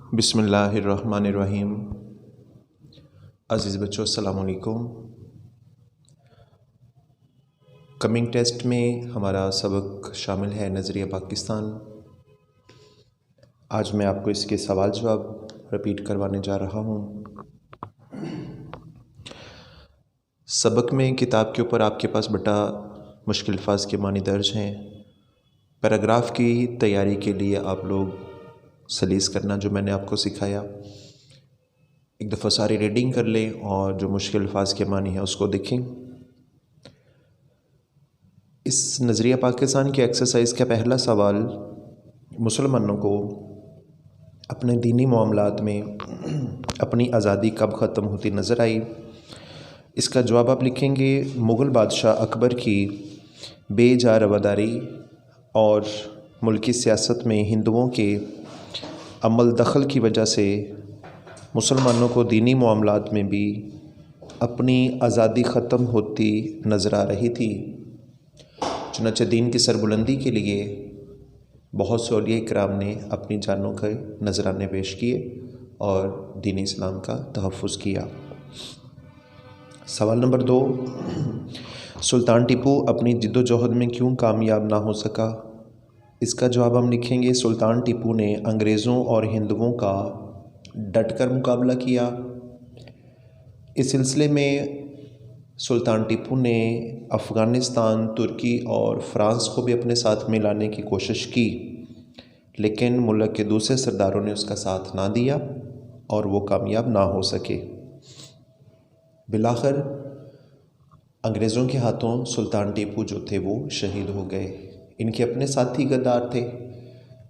बिस्मिल्लाहिर्रहमानिर्रहीम। अज़ीज़ बच्चों, अस्सलामु अलैकुम। कमिंग टेस्ट में हमारा सबक शामिल है नज़रिया पाकिस्तान। आज मैं आपको इसके सवाल जवाब रिपीट करवाने जा रहा हूँ। सबक में किताब के ऊपर आपके पास बेटा मुश्किल अल्फाज के मानी दर्ज हैं। पैराग्राफ की तैयारी के लिए आप लोग सलीस करना जो मैंने आपको सिखाया, एक दफ़ा सारी रीडिंग कर लें और जो मुश्किल अल्फाज के मानी है उसको देखें। इस नज़रिया पाकिस्तान की एक्सरसाइज का पहला सवाल मुसलमानों को अपने दीनी मामलात में अपनी आज़ादी कब ख़त्म होती नज़र आई। इसका जवाब आप लिखेंगे, मुग़ल बादशाह अकबर की बेजा रवादारी और मुल्की सियासत में हिंदुओं के अमल दखल की वजह से मुसलमानों को दीनी मामलात में भी अपनी आज़ादी ख़त्म होती नज़र आ रही थी। चुनांचे दीन की सरबुलंदी के लिए बहुत से औलिया इकराम ने अपनी जानों के नजराने पेश किए और दीन इस्लाम का तहफ़्फ़ुज़ किया। सवाल नंबर 2, सुल्तान टीपू अपनी जिद्दोजहद में क्यों कामयाब ना हो सका। इसका जवाब हम लिखेंगे, सुल्तान टीपू ने अंग्रेज़ों और हिंदुओं का डटकर मुकाबला किया। इस सिलसिले में सुल्तान टीपू ने अफ़गानिस्तान, तुर्की और फ़्रांस को भी अपने साथ में लाने की कोशिश की, लेकिन मुल्क के दूसरे सरदारों ने उसका साथ ना दिया और वो कामयाब ना हो सके। बिलाखिर अंग्रेज़ों के हाथों सुल्तान टीपू जो थे वो शहीद हो गए। इनके अपने साथी गद्दार थे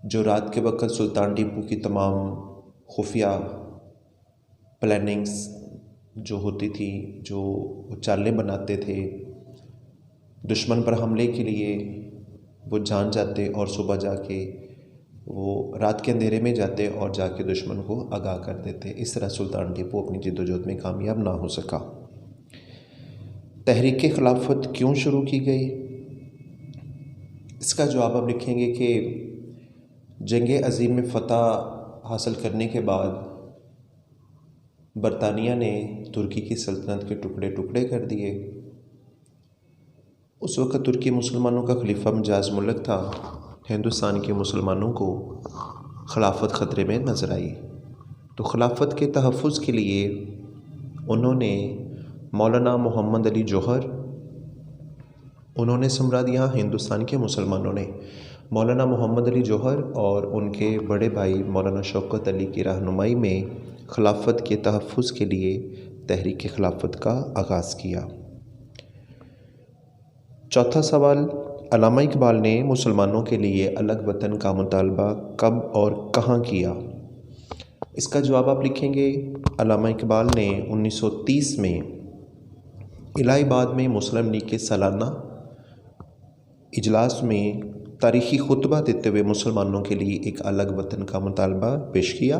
जो रात के वक्त सुल्तान टीपू की तमाम खुफिया प्लानिंग्स जो होती थी, जो चालें बनाते थे, दुश्मन पर हमले के लिए वो जान जाते और सुबह जाके वो रात के अंधेरे में जाते और जाके दुश्मन को आगाह कर देते। इस तरह सुल्तान टीपू अपनी जिद्दोजहद में कामयाब ना हो सका। तहरीक खिलाफत क्यों शुरू की गई। इसका जवाब आप लिखेंगे कि जंग अज़ीम में फ़तह हासिल करने के बाद बरतानिया ने तुर्की की सल्तनत के टुकड़े टुकड़े कर दिए। उस वक़्त तुर्की मुसलमानों का खलीफा मजाज मुल्क था। हिंदुस्तान के मुसलमानों को खिलाफत ख़तरे में नज़र आई, तो खिलाफत के तहफ़्फ़ुज़ के लिए उन्होंने मौलाना मोहम्मद अली जौहर उन्होंने समरा दिया। हिंदुस्तान के मुसलमानों ने मौलाना मोहम्मद अली जौहर और उनके बड़े भाई मौलाना शौकत अली की रहनुमाई में खिलाफत के तहफ़्फ़ुज़ के लिए तहरीक खिलाफत का आगाज़ किया। चौथा सवाल, अल्लामा इकबाल ने मुसलमानों के लिए अलग वतन का मुतालबा कब और कहाँ किया। इसका जवाब आप लिखेंगे, अल्लामा इकबाल ने 1930 में इलाहाबाद में मुस्लिम लीग के सालाना इजलास में तारीख़ी खुतबा देते हुए मुसलमानों के लिए एक अलग वतन का मुतालबा पेश किया।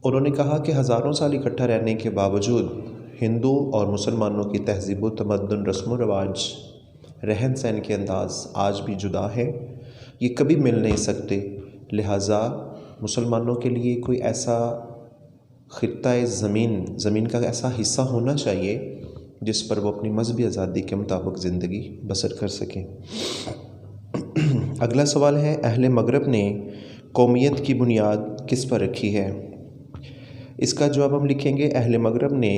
उन्होंने कहा कि हज़ारों साल इकट्ठा रहने के बावजूद हिंदू और मुसलमानों की तहज़ीब व तमद्दुन, रस्म व रवाज, रहन सहन के अंदाज़ आज भी जुदा है, ये कभी मिल नहीं सकते। लिहाजा मुसलमानों के लिए कोई ऐसा खित्ता ज़मीन का ऐसा हिस्सा होना चाहिए जिस पर वो अपनी मजहबी आज़ादी के मुताबिक ज़िंदगी बसर कर सकें। अगला सवाल है, अहले मगरब ने कौमियत की बुनियाद किस पर रखी है। इसका जवाब हम लिखेंगे, अहले मगरब ने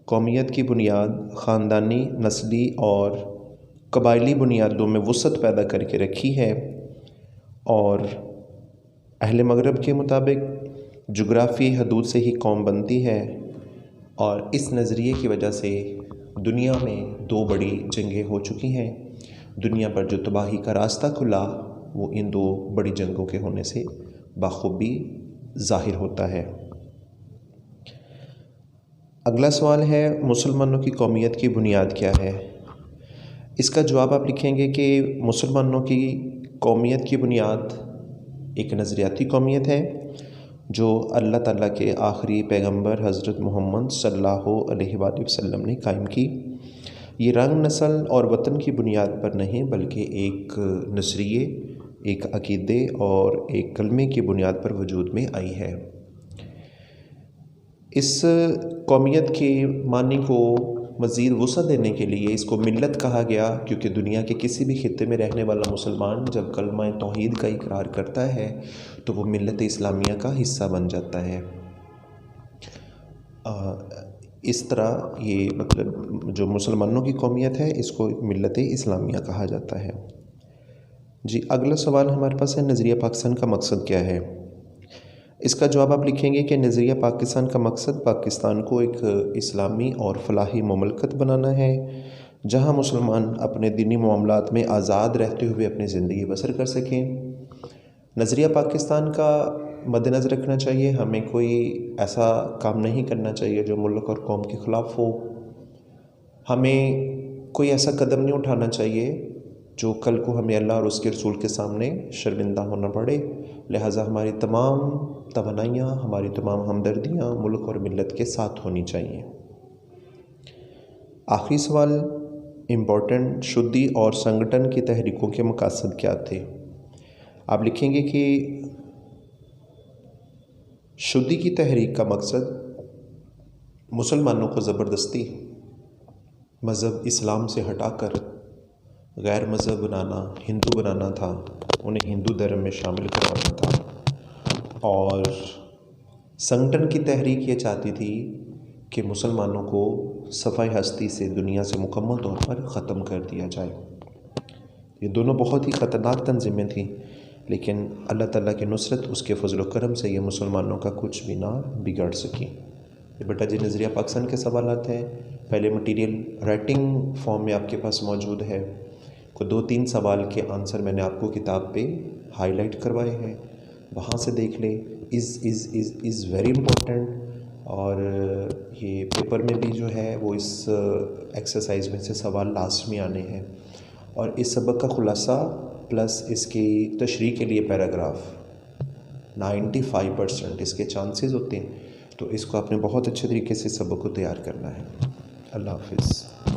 कौमियत की बुनियाद ख़ानदानी, नस्ली और कबायली बुनियादों में वुसअत पैदा करके रखी है। और अहले मगरब के मुताबिक जुग्राफ़ी हदूद से ही कौम बनती है और इस नज़रिए की वजह से दुनिया में 2 बड़ी जंगें हो चुकी हैं। दुनिया पर जो तबाही का रास्ता खुला वो इन 2 बड़ी जंगों के होने से बाखूबी ज़ाहिर होता है। अगला सवाल है, मुसलमानों की कौमियत की बुनियाद क्या है। इसका जवाब आप लिखेंगे कि मुसलमानों की कौमियत की बुनियाद एक नज़रियाती कौमियत है जो अल्लाह ताला के आखिरी पैगंबर हज़रत मोहम्मद सल्लल्लाहु अलैहि वसल्लम ने कायम की। ये रंग, नस्ल और वतन की बुनियाद पर नहीं बल्कि एक नज़रिए एक अकीदे और एक कलमे की बुनियाद पर वजूद में आई है। इस कौमियत के मानी को मज़ीद वुसअत देने के लिए इसको मिल्लत कहा गया, क्योंकि दुनिया के किसी भी खित्ते में रहने वाला मुसलमान जब कलमा तौहीद का इकरार करता है तो वो मिल्लत इस्लामिया का हिस्सा बन जाता है। इस तरह ये मतलब जो मुसलमानों की कौमियत है इसको मिल्लत इस्लामिया कहा जाता है। जी, अगला सवाल हमारे पास है, नज़रिया पाकिस्तान का मकसद क्या है? इसका जवाब आप लिखेंगे कि नज़रिया पाकिस्तान का मकसद पाकिस्तान को एक इस्लामी और फलाही मुमलकत बनाना है, जहां मुसलमान अपने दीनी मामलात में आज़ाद रहते हुए अपनी ज़िंदगी बसर कर सकें। नज़रिया पाकिस्तान का मद्देनज़र रखना चाहिए, हमें कोई ऐसा काम नहीं करना चाहिए जो मुल्क और कौम के ख़िलाफ़ हो। हमें कोई ऐसा कदम नहीं उठाना चाहिए जो कल को हमें अल्लाह और उसके रसूल के सामने शर्मिंदा होना पड़े। लिहाजा हमारी तमाम तमन्नाइयाँ, हमारी तमाम हमदर्दियाँ मुल्क और मिल्लत के साथ होनी चाहिए। आखिरी सवाल इम्पोर्टेंट, शुद्धि और संगठन की तहरीकों के मकसद क्या थे? आप लिखेंगे कि शुद्धि की तहरीक का मकसद मुसलमानों को ज़बरदस्ती मज़हब इस्लाम से हटाकर गैर मज़हब बनाना, हिंदू बनाना था, उन्हें हिंदू धर्म में शामिल करवाना था। और संगठन की तहरीक ये चाहती थी कि मुसलमानों को सफ़ाई हस्ती से दुनिया से मुकम्मल तौर पर ख़त्म कर दिया जाए। ये दोनों बहुत ही ख़तरनाक तंजीमें थीं, लेकिन अल्लाह ताला की नुसरत, उसके फजल व करम से ये मुसलमानों का कुछ भी ना बिगाड़ सकी। ये बेटा जी नज़रिया पाकिस्तान के सवालात हैं। पहले मटीरियल राइटिंग फॉर्म में आपके पास मौजूद है। को 2-3 सवाल के आंसर मैंने आपको किताब पे हाईलाइट करवाए हैं, वहाँ से देख ले। Is very important. और ये पेपर में भी जो है वो इस एक्सरसाइज में से सवाल लाजमी आने हैं। और इस सबक का ख़ुलासा प्लस इसकी तशरीह के लिए पैराग्राफ 95% इसके चांसेस होते हैं। तो इसको आपने बहुत अच्छे तरीके से सबक को तैयार करना है। अल्लाह हाफ़िज़।